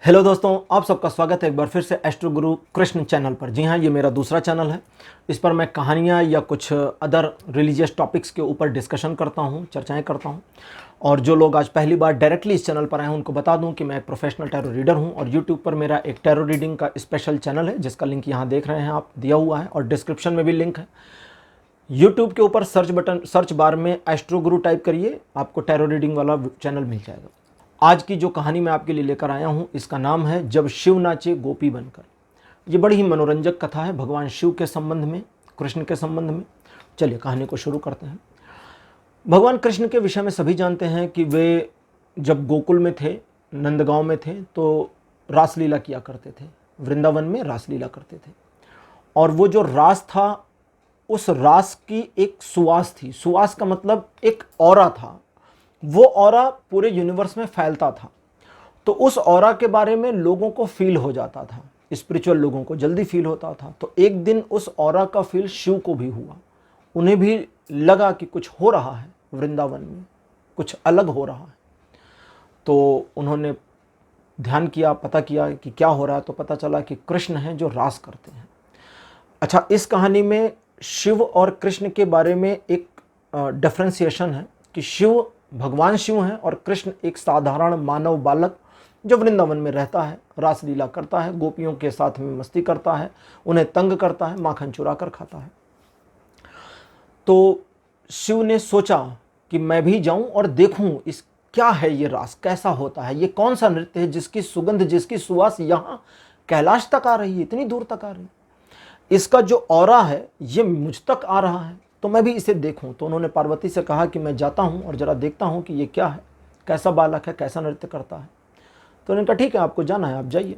Hello दोस्तों, आप सबका स्वागत है एक बार फिर से एस्ट्रो गुरु कृष्ण चैनल पर। जी हाँ, ये मेरा दूसरा चैनल है। इस पर मैं कहानियाँ या कुछ अदर रिलीजियस टॉपिक्स के ऊपर डिस्कशन करता हूँ, चर्चाएं करता हूँ। और जो लोग आज पहली बार डायरेक्टली इस चैनल पर आए हैं उनको बता दूं कि मैं एक प्रोफेशनल टैरो रीडर हूं और यूट्यूब पर मेरा एक टैरो रीडिंग का स्पेशल चैनल है जिसका लिंक यहाँ देख रहे हैं आप, दिया हुआ है और डिस्क्रिप्शन में भी लिंक है। यूट्यूब के ऊपर सर्च बार में एस्ट्रो गुरु टाइप करिए, आपको टैरो रीडिंग वाला चैनल मिल जाएगा। आज की जो कहानी मैं आपके लिए लेकर आया हूँ इसका नाम है जब शिव नाचे गोपी बनकर। ये बड़ी ही मनोरंजक कथा है भगवान शिव के संबंध में, कृष्ण के संबंध में। चलिए कहानी को शुरू करते हैं। भगवान कृष्ण के विषय में सभी जानते हैं कि वे जब गोकुल में थे, नंदगांव में थे, तो रासलीला किया करते थे। वृंदावन में रासलीला करते थे और वो जो रास था उस रास की एक सुवास थी। सुवास का मतलब एक ऑरा था। वो ऑरा पूरे यूनिवर्स में फैलता था। तो उस ऑरा के बारे में लोगों को फील हो जाता था, स्पिरिचुअल लोगों को जल्दी फील होता था। तो एक दिन उस ऑरा का फील शिव को भी हुआ। उन्हें भी लगा कि कुछ हो रहा है वृंदावन में, कुछ अलग हो रहा है। तो उन्होंने ध्यान किया, पता किया कि क्या हो रहा है। तो पता चला कि कृष्ण हैं जो रास करते हैं। अच्छा, इस कहानी में शिव और कृष्ण के बारे में एक डिफरेंशिएशन है कि शिव भगवान शिव हैं और कृष्ण एक साधारण मानव बालक जो वृंदावन में रहता है, रासलीला करता है, गोपियों के साथ में मस्ती करता है, उन्हें तंग करता है, माखन चुरा कर खाता है। तो शिव ने सोचा कि मैं भी जाऊं और देखूं इस क्या है, ये रास कैसा होता है, ये कौन सा नृत्य है जिसकी सुगंध, जिसकी सुवास यहाँ कैलाश तक आ रही है, इतनी दूर तक आ रही है। इसका जो ऑरा है ये मुझ तक आ रहा है, तो मैं भी इसे देखूं। तो उन्होंने पार्वती से कहा कि मैं जाता हूं और जरा देखता हूं कि ये क्या है, कैसा बालक है, कैसा नृत्य करता है। तो उन्होंने कहा ठीक है, आपको जाना है, आप जाइए।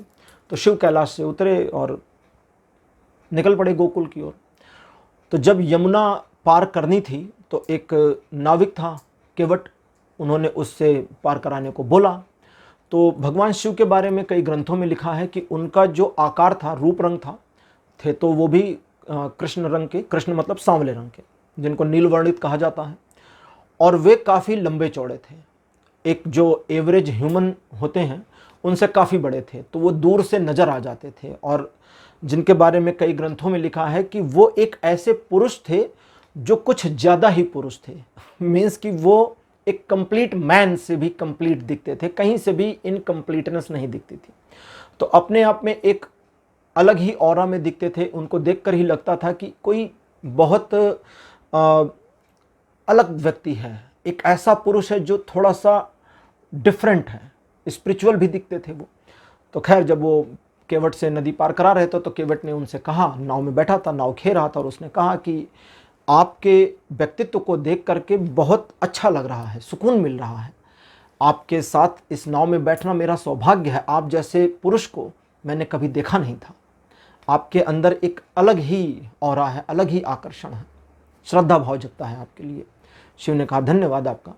तो शिव कैलाश से उतरे और निकल पड़े गोकुल की ओर। तो जब यमुना पार करनी थी तो एक नाविक था, केवट, उन्होंने उससे पार कराने को बोला। तो भगवान शिव के बारे में कई ग्रंथों में लिखा है कि उनका जो आकार था, रूप रंग था, थे तो वो भी कृष्ण रंग के, कृष्ण मतलब सांवले रंग के, जिनको नीलवर्णित कहा जाता है। और वे काफ़ी लंबे चौड़े थे, एक जो एवरेज ह्यूमन होते हैं उनसे काफ़ी बड़े थे। तो वो दूर से नज़र आ जाते थे और जिनके बारे में कई ग्रंथों में लिखा है कि वो एक ऐसे पुरुष थे जो कुछ ज़्यादा ही पुरुष थे। मीन्स कि वो एक कंप्लीट मैन से भी कंप्लीट दिखते थे, कहीं से भी इनकम्प्लीटनेस नहीं दिखती थी। तो अपने आप में एक अलग ही ऑरा में दिखते थे। उनको देखकर ही लगता था कि कोई बहुत अलग व्यक्ति है, एक ऐसा पुरुष है जो थोड़ा सा डिफरेंट है, स्पिरिचुअल भी दिखते थे वो। तो खैर, जब वो केवट से नदी पार करा रहे थे तो केवट ने उनसे कहा, नाव में बैठा था, नाव खे रहा था, और उसने कहा कि आपके व्यक्तित्व को देख करके बहुत अच्छा लग रहा है, सुकून मिल रहा है, आपके साथ इस नाव में बैठना मेरा सौभाग्य है। आप जैसे पुरुष को मैंने कभी देखा नहीं था। आपके अंदर एक अलग ही ऑरा है, अलग ही आकर्षण है, श्रद्धा भाव जगता है आपके लिए। शिव ने कहा धन्यवाद आपका।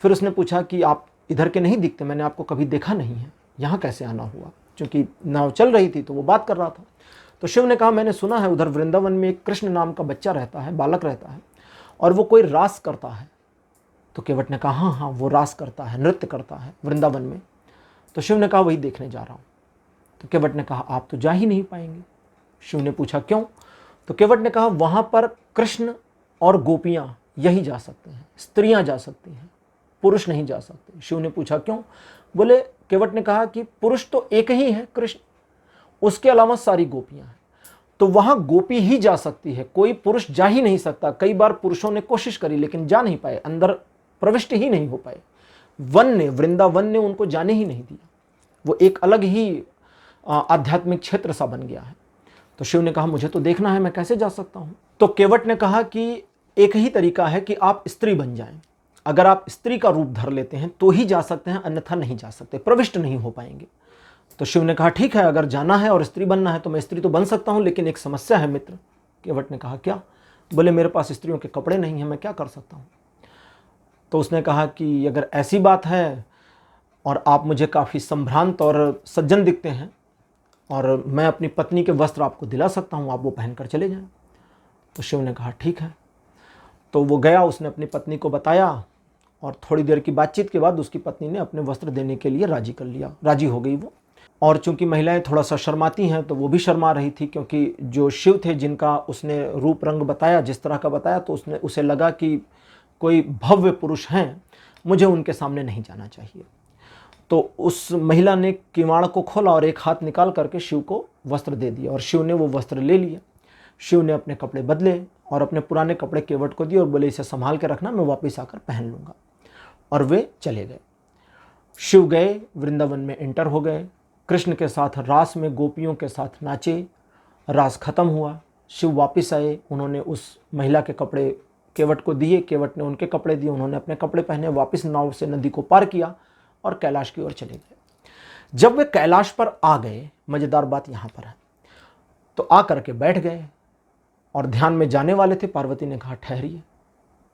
फिर उसने पूछा कि आप इधर के नहीं दिखते, मैंने आपको कभी देखा नहीं है, यहाँ कैसे आना हुआ? क्योंकि नाव चल रही थी तो वो बात कर रहा था। तो शिव ने कहा मैंने सुना है उधर वृंदावन में एक कृष्ण नाम का बच्चा रहता है, बालक रहता है, और वो कोई रास करता है। तो केवट ने कहा हाँ हाँ, वो रास करता है, नृत्य करता है वृंदावन में। तो शिव ने कहा वही देखने जा रहा हूँ। तो केवट ने कहा आप तो जा ही नहीं पाएंगे। शिव ने पूछा क्यों? तो केवट ने कहा वहाँ पर कृष्ण और गोपियाँ यही जा सकते हैं, स्त्रियाँ जा सकती हैं, पुरुष नहीं जा सकते। शिव ने पूछा क्यों? बोले, केवट ने कहा कि पुरुष तो एक ही है कृष्ण, उसके अलावा सारी गोपियाँ हैं, तो वहाँ गोपी ही जा सकती है, कोई पुरुष जा ही नहीं सकता। कई बार पुरुषों ने कोशिश करी लेकिन जा नहीं पाए, अंदर प्रविष्ट ही नहीं हो पाए। वृंदावन ने उनको जाने ही नहीं दिया। वो एक अलग ही आध्यात्मिक क्षेत्र सा बन गया है। तो शिव ने कहा मुझे तो देखना है, मैं कैसे जा सकता हूँ? तो केवट ने कहा कि एक ही तरीका है कि आप स्त्री बन जाएं। अगर आप स्त्री का रूप धर लेते हैं तो ही जा सकते हैं, अन्यथा नहीं जा सकते, प्रविष्ट नहीं हो पाएंगे। तो शिव ने कहा ठीक है, अगर जाना है और स्त्री बनना है तो मैं स्त्री तो बन सकता हूँ, लेकिन एक समस्या है मित्र। केवट ने कहा क्या? बोले मेरे पास स्त्रियों के कपड़े नहीं हैं, मैं क्या कर सकता हूँ? तो उसने कहा कि अगर ऐसी बात है और आप मुझे काफ़ी संभ्रांत और सज्जन दिखते हैं और मैं अपनी पत्नी के वस्त्र आपको दिला सकता हूँ, आप वो पहनकर चले जाएं। तो शिव ने कहा ठीक है। तो वो गया, उसने अपनी पत्नी को बताया और थोड़ी देर की बातचीत के बाद उसकी पत्नी ने अपने वस्त्र देने के लिए राजी कर लिया, राजी हो गई वो। और चूंकि महिलाएं थोड़ा सा शर्माती हैं तो वो भी शर्मा रही थी, क्योंकि जो शिव थे जिनका उसने रूप रंग बताया, जिस तरह का बताया, तो उसे लगा कि कोई भव्य पुरुष हैं, मुझे उनके सामने नहीं जाना चाहिए। तो उस महिला ने किवाड़ को खोला और एक हाथ निकाल करके शिव को वस्त्र दे दिया और शिव ने वो वस्त्र ले लिया। शिव ने अपने कपड़े बदले और अपने पुराने कपड़े केवट को दिए और बोले इसे संभाल के रखना, मैं वापस आकर पहन लूँगा। और वे चले गए। शिव गए, वृंदावन में एंटर हो गए, कृष्ण के साथ रास में गोपियों के साथ नाचे। रास खत्म हुआ, शिव वापस आए, उन्होंने उस महिला के कपड़े केवट को दिए, केवट ने उनके कपड़े दिए, उन्होंने अपने कपड़े पहने, वापस नाव से नदी को पार किया और कैलाश की ओर चले गए। जब वे कैलाश पर आ गए, मजेदार बात यहाँ पर है, तो आ करके बैठ गए और ध्यान में जाने वाले थे। पार्वती ने कहा ठहरिए,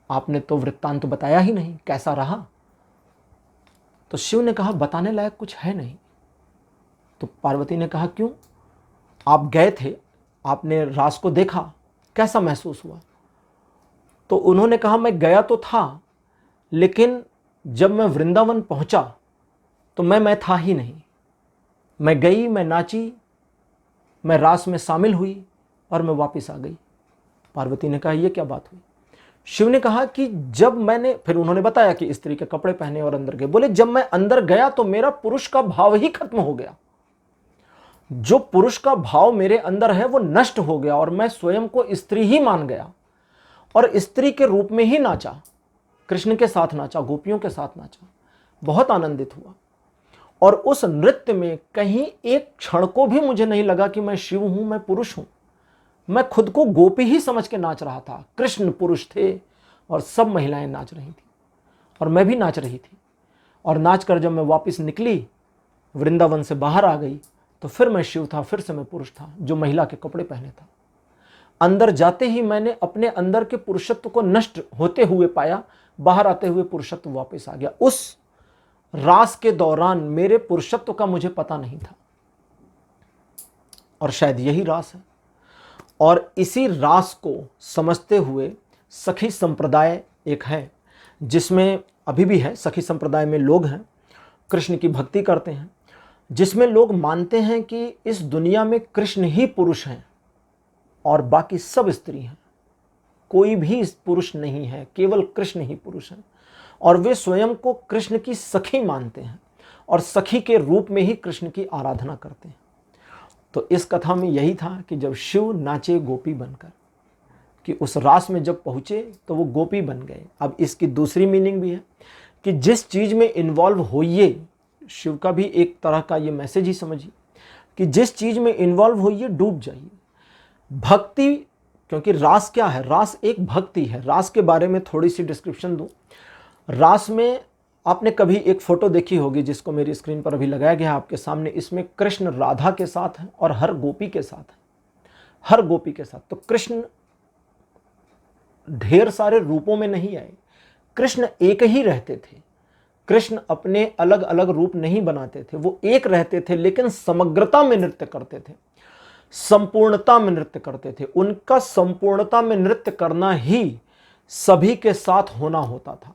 आपने तो वृत्तांत बताया ही नहीं, कैसा रहा? तो शिव ने कहा बताने लायक कुछ है नहीं। तो पार्वती ने कहा क्यों? आप गए थे, आपने रास को देखा, कैसा महसूस हुआ? तो उन्होंने कहा मैं गया तो था, लेकिन जब मैं वृंदावन पहुंचा तो मैं था ही नहीं। मैं गई, मैं नाची, मैं रास में शामिल हुई और मैं वापस आ गई। पार्वती ने कहा यह क्या बात हुई? शिव ने कहा कि जब मैंने, फिर उन्होंने बताया कि स्त्री के कपड़े पहने और अंदर गए। बोले जब मैं अंदर गया तो मेरा पुरुष का भाव ही खत्म हो गया, जो पुरुष का भाव मेरे अंदर है वो नष्ट हो गया और मैं स्वयं को स्त्री ही मान गया और स्त्री के रूप में ही नाचा, कृष्ण के साथ नाचा, गोपियों के साथ नाचा, बहुत आनंदित हुआ। और उस नृत्य में कहीं एक क्षण को भी मुझे नहीं लगा कि मैं शिव हूं, मैं पुरुष हूं। मैं खुद को गोपी ही समझ के नाच रहा था। कृष्ण पुरुष थे और सब महिलाएं नाच रही थी और मैं भी नाच रही थी। और नाच कर जब मैं वापस निकली, वृंदावन से बाहर आ गई, तो फिर मैं शिव था, फिर से मैं पुरुष था जो महिला के कपड़े पहने था। अंदर जाते ही मैंने अपने अंदर के पुरुषत्व को नष्ट होते हुए पाया, बाहर आते हुए पुरुषत्व वापस आ गया। उस रास के दौरान मेरे पुरुषत्व का मुझे पता नहीं था और शायद यही रास है। और इसी रास को समझते हुए सखी संप्रदाय एक है, जिसमें अभी भी है, सखी संप्रदाय में लोग हैं, कृष्ण की भक्ति करते हैं, जिसमें लोग मानते हैं कि इस दुनिया में कृष्ण ही पुरुष हैं और बाकी सब स्त्री हैं। कोई भी पुरुष नहीं है, केवल कृष्ण ही पुरुष हैं। और वे स्वयं को कृष्ण की सखी मानते हैं और सखी के रूप में ही कृष्ण की आराधना करते हैं। तो इस कथा में यही था कि जब शिव नाचे गोपी बनकर, कि उस रास में जब पहुँचे तो वो गोपी बन गए। अब इसकी दूसरी मीनिंग भी है कि जिस चीज़ में इन्वॉल्व होइए, शिव का भी एक तरह का ये मैसेज ही समझिए कि जिस चीज़ में इन्वॉल्व होइए डूब जाइए। भक्ति, क्योंकि रास क्या है? रास एक भक्ति है। रास के बारे में थोड़ी सी डिस्क्रिप्शन दूँ। रास में आपने कभी एक फोटो देखी होगी जिसको मेरी स्क्रीन पर अभी लगाया गया है आपके सामने। इसमें कृष्ण राधा के साथ है और हर गोपी के साथ है, हर गोपी के साथ। तो कृष्ण ढेर सारे रूपों में नहीं आए, कृष्ण एक ही रहते थे। कृष्ण अपने अलग अलग रूप नहीं बनाते थे, वो एक रहते थे, लेकिन समग्रता में नृत्य करते थे, संपूर्णता में नृत्य करते थे। उनका संपूर्णता में नृत्य करना ही सभी के साथ होना होता था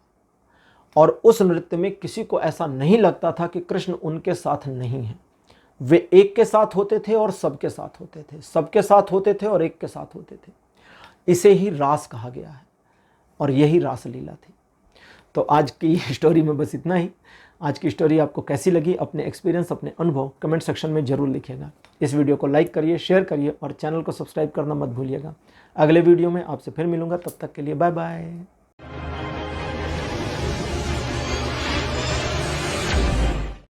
और उस नृत्य में किसी को ऐसा नहीं लगता था कि कृष्ण उनके साथ नहीं है। वे एक के साथ होते थे और सबके साथ होते थे, सबके साथ होते थे और एक के साथ होते थे। इसे ही रास कहा गया है और यही रास लीला थी। तो आज की स्टोरी में बस इतना ही। आज की स्टोरी आपको कैसी लगी, अपने एक्सपीरियंस, अपने अनुभव कमेंट सेक्शन में ज़रूर लिखिएगा। इस वीडियो को लाइक करिए, शेयर करिए और चैनल को सब्सक्राइब करना मत भूलिएगा। अगले वीडियो में आपसे फिर मिलूंगा, तब तक के लिए बाय बाय।